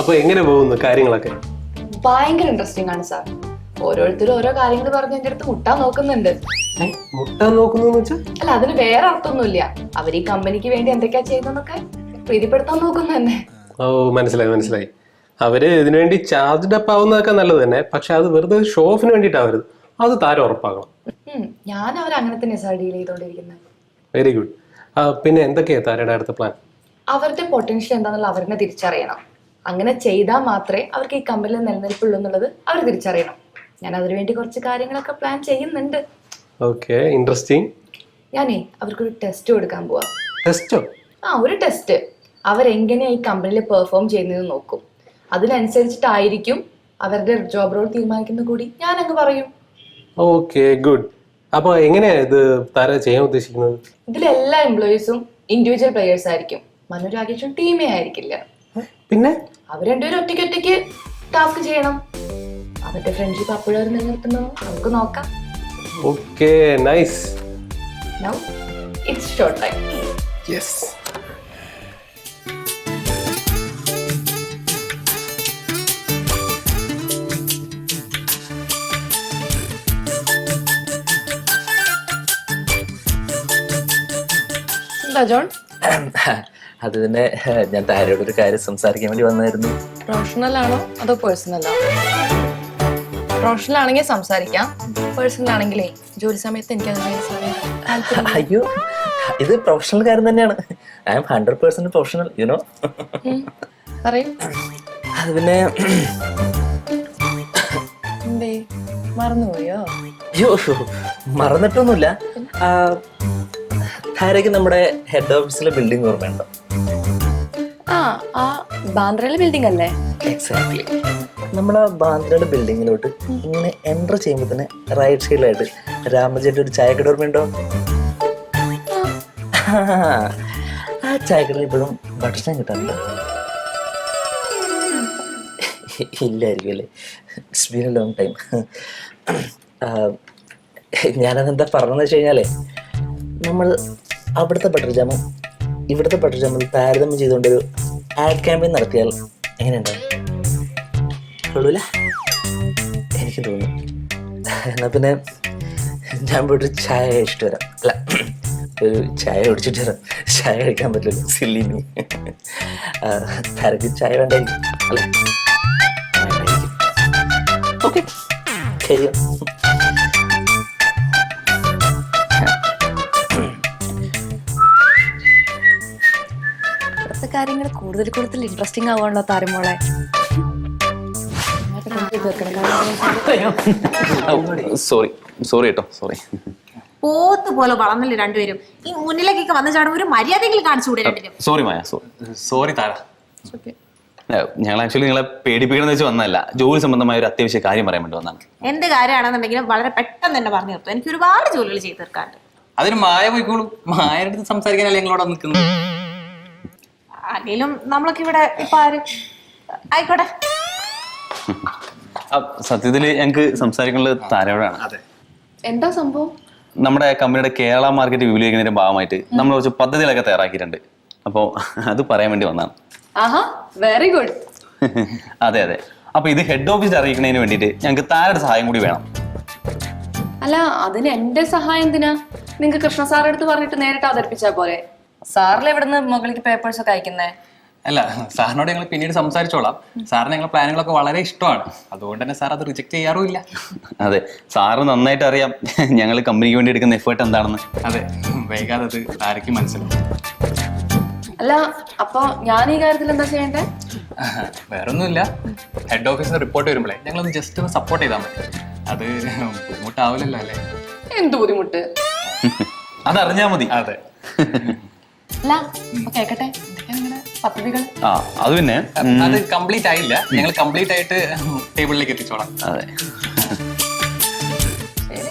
അപ്പൊ എങ്ങനെ പോകുന്നു കാര്യങ്ങളൊക്കെ? ഭയങ്കര ഇൻട്രസ്റ്റിംഗ് ആണ് സാർ. ഓരോരുത്തരും ഓരോ കാര്യങ്ങൾ പറഞ്ഞ് എന്റെ അടുത്ത് മുട്ടാൻ നോക്കുന്നുണ്ട്. മുട്ടാൻ നോക്കുന്നു വെച്ചാൽ? അല്ല, അതിന് വേറെ അർത്ഥമൊന്നുമില്ല. അവർ ഈ കമ്പനിക്ക് വേണ്ടി എന്തൊക്കെയാ ചെയ്യുന്നതൊക്കെ പ്രീതിപ്പെടുത്താൻ നോക്കുന്നു തന്നെ. ഓ, മനസ്സിലായി. അവര് ഇതിനുവേണ്ടി ചാർജ്ഡ് അപ്പ് ആവുന്നതൊക്കെ നല്ലത് തന്നെ, പക്ഷെ അത് വെറുതെ ഷോ ഓഫിന് വേണ്ടിയിട്ടാവരുത്. അത് താരം ഉറപ്പാക്കണം. ഞാൻ അവരങ്ങനെ തന്നെ സാർ ഡീൽ ചെയ്തോണ്ടിരിക്കുന്നത്. Very good. പിന്നെ എന്തൊക്കെയാ താരയുടെ അടുത്ത പ്ലാൻ? അവരുടെ പൊട്ടൻഷ്യൽ എന്താണെന്നുള്ള അവരെന്നെ തിരിച്ചറിയണം. അങ്ങനെ ചെയ്താൽ മാത്രമേ അവർക്ക് ഈ കമ്പനിയിൽ നിലനിൽപ്പുള്ളൂ എന്നുള്ളത് അവർ തിരിച്ചറിയണം. ഞാൻ അതിനുവേണ്ടി കുറച്ച് കാര്യങ്ങളൊക്കെ പ്ലാൻ ചെയ്യുന്നുണ്ട്. Okay, interesting. ഞാനേ അവർക്കൊരു ടെസ്റ്റ് കൊടുക്കാൻ പോവാ. ടെസ്റ്റോ? ഒരു ടെസ്റ്റ്. അവരെങ്ങനെയാ ഈ കമ്പനിയിൽ പെർഫോം ചെയ്യുന്നതെന്ന് നോക്കും. അതിനനുസരിച്ചിട്ടായിരിക്കും അവരുടെ ജോബ് റോൾ തീരുമാനിക്കുന്നത് കൂടി ഞാൻ അങ്ങ് പറയും. Okay, good. അപ്പൊ എങ്ങനെയാ ഇത് താര ചെയ്യാൻ ഉദ്ദേശിക്കുന്നത്? ഇതിലെല്ലാ എംപ്ലോയീസും ഇൻഡിവിജ്വൽ പ്ലെയേഴ്സ് ആയിരിക്കും. മനു രാകേഷും ടീമേ ആയിരിക്കില്ല. പിന്നെ അവർ രണ്ടുപേരും ഒറ്റയ്ക്ക് ടാസ്ക് ചെയ്യണം. അവരുടെ ഫ്രണ്ട്ഷിപ്പ് അപ്പോഴും നിലനിർത്തുന്നോ നമുക്ക് നോക്കാം. Okay, nice. Now it's show time. Yes. എന്താ ജോൺ? അത് തന്നെ, ഞാൻ താരയോട് ഒരു കാര്യം സംസാരിക്കാൻ വേണ്ടി വന്നായിരുന്നു. പ്രൊഫഷണൽ ആണോ അതോ പേഴ്സണൽ ആണോ? പ്രൊഫഷണൽ ആണെങ്കിൽ സംസാരിക്കാം. പേഴ്സണൽ ആണെങ്കിലേ ജോലി സമയത്ത് എനിക്ക് അയ്യോ, ഇത് പ്രൊഫഷണൽ കാര്യം തന്നെയാണ്. I am 100% professional, you know. പറയും. അത് പിന്നെ എന്തേ മറന്നുപോയോ? അയ്യോ, മറന്നിട്ടൊന്നുമില്ല. താരയ്ക്ക് നമ്മുടെ ഹെഡ് ഓഫീസിലെ ബിൽഡിംഗ് ഓർമ്മയുണ്ടോ? ആ ബാന്ദ്രയിലെ ബിൽഡിംഗ് അല്ലേ? എക്സാക്ട്ലി. നമ്മളെ ബാന്ദ്രയുടെ ബിൽഡിങ്ങിലോട്ട് ഇങ്ങനെ എൻ്റർ ചെയ്യുമ്പോൾ തന്നെ റൈറ്റ് സൈഡിലായിട്ട് രാമജന്റെ ഒരു ചായക്കട ഓർമ്മയുണ്ടോ? ആ ചായക്കടയിൽ ഇപ്പോഴും ഭക്ഷണം കിട്ടാറുണ്ടോ? ഇല്ലായിരിക്കും അല്ലേ? It's been a long time. ഞാനതെന്താ പറഞ്ഞതെന്ന് വെച്ച് കഴിഞ്ഞാലേ, നമ്മൾ അവിടുത്തെ ബട്ടർ ജാമും ഇവിടുത്തെ ബട്ടർ ജാമും താരതമ്യം ചെയ്തുകൊണ്ടൊരു ആഡ് ക്യാമ്പയിൻ നടത്തിയാൽ എങ്ങനെയുണ്ടാവും? കൊള്ളൂല? എനിക്ക് തോന്നുന്നു. എന്നാൽ പിന്നെ ഞാൻ പോയിട്ട് ചായ കഴിച്ചിട്ട് വരാം. അല്ല, ഒരു ചായ കുടിച്ചിട്ട് വരാം. ചായ കഴിക്കാൻ പറ്റില്ല, സില്ലിനി. താരക്ക് ചായ വേണ്ടായിരിക്കും അല്ലേ? ഓക്കെ, ശരി. കാര്യങ്ങൾ കൂടുതൽ ഇൻട്രസ്റ്റിംഗ് ആവാനുള്ള താരമോളെ. സോറി കേട്ടോ, സോറി. പോത്ത് പോലെ വളർന്നല്ലേ രണ്ടുപേരും. ഈ മുന്നിലേക്കൊക്കെ വന്ന ചാടും ഒരു മര്യാദയെങ്കിലും കാണിച്ചുകൂടെ രണ്ടിനും? സോറി മായ, സോറി താര. ഞങ്ങൾ ആക്ച്വലി നിങ്ങളെ പേടിപ്പിക്കണമെന്ന് വെച്ച് വന്നതല്ല, ജോലി സംബന്ധമായ ഒരു അത്യാവശ്യ കാര്യം പറയാൻ വേണ്ടി വന്നതാണ്. എന്ത് കാര്യമാണെന്നുണ്ടെങ്കിലും വളരെ പെട്ടെന്ന് തന്നെ പറഞ്ഞു തീർത്തു. എനിക്ക് ഒരുപാട് ജോലികൾ ചെയ്ത് തീർക്കാണ്ട്. അതിന് മായ പോയിക്കോളൂ. മായയുടെ അടുത്ത് സംസാരിക്കാനല്ലേ ഞങ്ങളോട് നിൽക്കുന്നത്. അല്ലെങ്കിലും നമ്മളൊക്കെ ഇവിടെ ഇപ്പൊ ആര് ആയിക്കോട്ടെ. സത്യത്തില് ഞങ്ങക്ക് സംസാരിക്കാനുള്ളത് താരയോടാണ്. എന്താ സംഭവം? നമ്മുടെ കമ്പനിയുടെ കേരള മാർക്കറ്റ് വിപുലീകരിക്കുന്നതിന്റെ ഭാഗമായിട്ട് നമ്മൾ കുറച്ച് പദ്ധതികളൊക്കെ തയ്യാറാക്കിയിട്ടുണ്ട്. അപ്പോൾ അത് പറയാൻ വേണ്ടി വന്നതാണ്. ആഹാ, വെരി ഗുഡ്. അതെ. അപ്പൊ ഇത് ഹെഡ് ഓഫീസിൽ അറിയിക്കുന്നതിന് വേണ്ടിയിട്ട് ഞങ്ങൾക്ക് താരയുടെ സഹായം കൂടി വേണം. അല്ല, അതിന് എന്റെ സഹായം എന്തിനാ? നിങ്ങക്ക് കൃഷ്ണ സാറിന്റെ അടുത്ത് പറഞ്ഞിട്ട് നേരിട്ട് അവതരിപ്പിച്ചാ പോരെ? സാറിൽ എവിടുന്ന് മുകളിലേക്ക് പേപ്പേഴ്സ് ഒക്കെ അയക്കുന്നേ? അല്ല, സാറിനോട് ഞങ്ങൾ പിന്നീട് സംസാരിച്ചോളാം. സാറിന് ഞങ്ങളുടെ പ്ലാനുകളൊക്കെ വളരെ ഇഷ്ടമാണ്. അതുകൊണ്ട് തന്നെ സാർ അത് റിജക്ട് ചെയ്യാറുമില്ല. അതെ, സാറ് നന്നായിട്ട് അറിയാം ഞങ്ങൾ കമ്പനിക്ക് വേണ്ടി എടുക്കുന്ന എഫേർട്ട് എന്താണെന്ന്. അതെ, വൈകാതെ അത് താരയ്ക്ക് മനസ്സിലാവും. അല്ല, അപ്പൊ ഞാൻ ഈ കാര്യത്തിൽ എന്താ ചെയ്യണ്ടേ? വേറൊന്നുമില്ല, ഹെഡ് ഓഫീസിന് റിപ്പോർട്ട് വരുമ്പോഴേ ഞങ്ങളൊന്ന് ജസ്റ്റ് ഒന്ന് സപ്പോർട്ട് ചെയ്താൽ മതി. അത് ബുദ്ധിമുട്ടാവില്ലല്ലോ അല്ലേ? എന്ത് ബുദ്ധിമുട്ട്? അതറിഞ്ഞാ മതി. അതെ. അല്ല, കേക്കട്ടെ, പദ്ധതികൾ. അത് പിന്നെ അത് കംപ്ലീറ്റ് ആയില്ല. ഞങ്ങൾ കംപ്ലീറ്റ് ആയിട്ട് ടേബിളിലേക്ക് എത്തിച്ചോളാം. അതെ,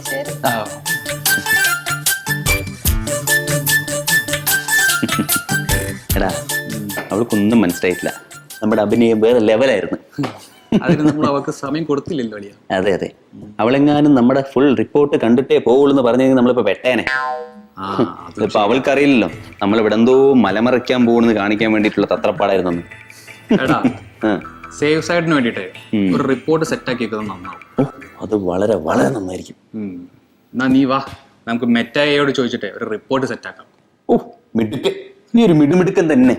ശരി. എടാ, അവൾക്കൊന്നും മനസ്സിലായിട്ടില്ല. നമ്മുടെ അഭിനയം വേറെ ലെവലായിരുന്നു. അതിന് നമ്മൾ അവർക്ക് സമയം കൊടുത്തില്ലല്ലോ അളിയ. അതെ, അവളെങ്ങാനും നമ്മുടെ ഫുൾ റിപ്പോർട്ട് കണ്ടിട്ടേ പോവുള്ളൂ എന്ന് പറഞ്ഞു കഴിഞ്ഞാൽ നമ്മളിപ്പോ വെട്ടേനെ. ഇപ്പൊ അവൾക്കറിയില്ലല്ലോ നമ്മൾ ഇവിടെ എന്തോ മലമറിക്കാൻ പോകുന്നത് കാണിക്കാൻ വേണ്ടിയിട്ടുള്ള തത്രപ്പാടായിരുന്നു. എടാ, സേഫ് സൈഡിന് വേണ്ടിയിട്ടേ ഒരു റിപ്പോർട്ട് സെറ്റ് ആക്കി വെക്കുന്നത് നന്നാവും. ഓ അത് വളരെ വളരെ നന്നായിരിക്കും. എന്നാ നീ വാ, നമുക്ക് മെറ്റയോട് ചോദിച്ചിട്ടേ ഒരു റിപ്പോർട്ട് സെറ്റ് ആക്കാം. ഓ മിടുക്കൻ, നീ ഒരു മിടുമിടുക്കൻ തന്നെ.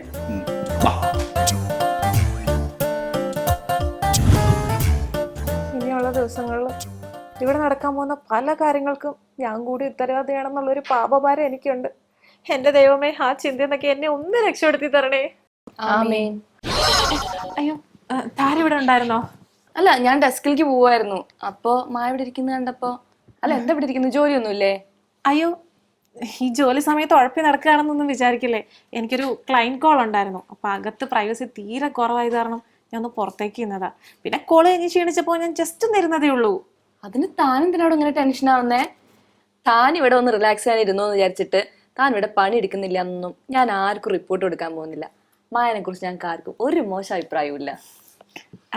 വാ. ഇനിയുള്ള ദിവസങ്ങളിൽ ഇവിടെ നടക്കാൻ പോകുന്ന പല കാര്യങ്ങൾക്കും ഞാൻ കൂടി ഉത്തരവാദിയാണെന്നുള്ളൊരു പാപഭാരം എനിക്കുണ്ട്. എന്റെ ദൈവമേ, ആ ചിന്തയെന്നൊക്കെ എന്നെ ഒന്ന് രക്ഷപ്പെടുത്തി തരണേ. ആമേൻ. അയ്യോ, താര ഇവിടെ ഉണ്ടായിരുന്നോ? അല്ല, ഞാൻ ഡെസ്കിലേക്ക് പോവായിരുന്നു. അപ്പോ മായ ഇവിടെ ഇരിക്കുന്നത് കണ്ടപ്പോ, അല്ല എന്താ ഇവിടെ ഇരിക്കുന്നു, ജോലിയൊന്നുമില്ലേ? അയ്യോ, ഈ ജോലി സമയത്ത് ഉഴപ്പി നടക്കുകയാണെന്നൊന്നും വിചാരിക്കില്ലേ. എനിക്കൊരു ക്ലൈന്റ് കോൾ ഉണ്ടായിരുന്നു. അപ്പൊ അകത്ത് പ്രൈവസി തീരെ കുറവായത് കാരണം ഞാൻ ഒന്ന് പുറത്തേക്ക് ഇരുന്നതാ. പിന്നെ കോള് കഴിഞ്ഞ് ക്ഷീണിച്ചപ്പോ ഞാൻ ജസ്റ്റ് ഒന്ന് ഇരുന്നതേ ഉള്ളൂ. അതിന് താൻ എന്തിനാണോ ഇങ്ങനെ ടെൻഷൻ ആവുന്നേ? താൻ ഇവിടെ ഒന്ന് റിലാക്സ് ചെയ്യാൻ ഇരുന്നോ എന്ന് വിചാരിച്ചിട്ട് താൻ ഇവിടെ പണി എടുക്കുന്നില്ല എന്നൊന്നും ഞാൻ ആർക്കും റിപ്പോർട്ട് കൊടുക്കാൻ പോകുന്നില്ല. മായനെ കുറിച്ച് ഞങ്ങൾക്ക് ആർക്കും ഒരു മോശം അഭിപ്രായവും ഇല്ല.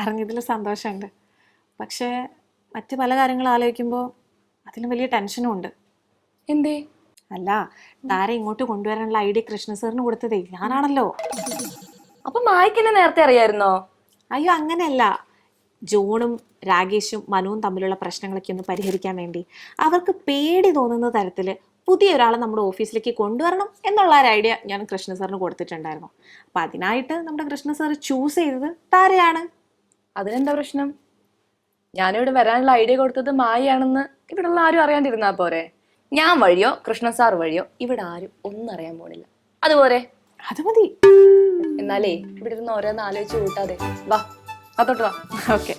അറിഞ്ഞതിൽ സന്തോഷമുണ്ട്. പക്ഷേ മറ്റു പല കാര്യങ്ങൾ ആലോചിക്കുമ്പോൾ അതിലും വലിയ ടെൻഷനും ഉണ്ട്. എന്തേ? അല്ല, താര ഇങ്ങോട്ട് കൊണ്ടുവരാനുള്ള ഐഡിയ കൃഷ്ണ സാറിന് കൊടുത്തതേ ഞാനാണല്ലോ. അപ്പൊ മായക്കെന്നെ നേരത്തെ അറിയായിരുന്നോ? അയ്യോ അങ്ങനെയല്ല, ജോണും രാകേഷും മനുവും തമ്മിലുള്ള പ്രശ്നങ്ങളൊക്കെ ഒന്ന് പരിഹരിക്കാൻ വേണ്ടി അവർക്ക് പേടി തോന്നുന്ന തരത്തിൽ പുതിയ ഒരാളെ നമ്മുടെ ഓഫീസിലേക്ക് കൊണ്ടുവരണം എന്നുള്ള ഒരു ഐഡിയ ഞാൻ കൃഷ്ണ സാറിന് കൊടുത്തിട്ടുണ്ടായിരുന്നു. അപ്പം അതിനായിട്ട് നമ്മുടെ കൃഷ്ണ സാർ ചൂസ് ചെയ്തത് താരയാണ്. അതിനെന്താ പ്രശ്നം? ഞാനിവിടെ വരാനുള്ള ഐഡിയ കൊടുത്തത് മായയാണെന്ന് ഇവിടെയുള്ള ആരും അറിയാണ്ടിരുന്നാ പോരെ? ഞാൻ വഴിയോ കൃഷ്ണ സാർ വഴിയോ ഇവിടെ ആരും ഒന്നും അറിയാൻ പോണില്ല. അതുപോലെ അത് മതി. എന്നാലേ ഇവിടെ ഇരുന്ന് ഓരോന്ന് ആലോചിച്ച് കൂട്ടാതെ വാ, അതോട്ട് വാ. ഓക്കെ.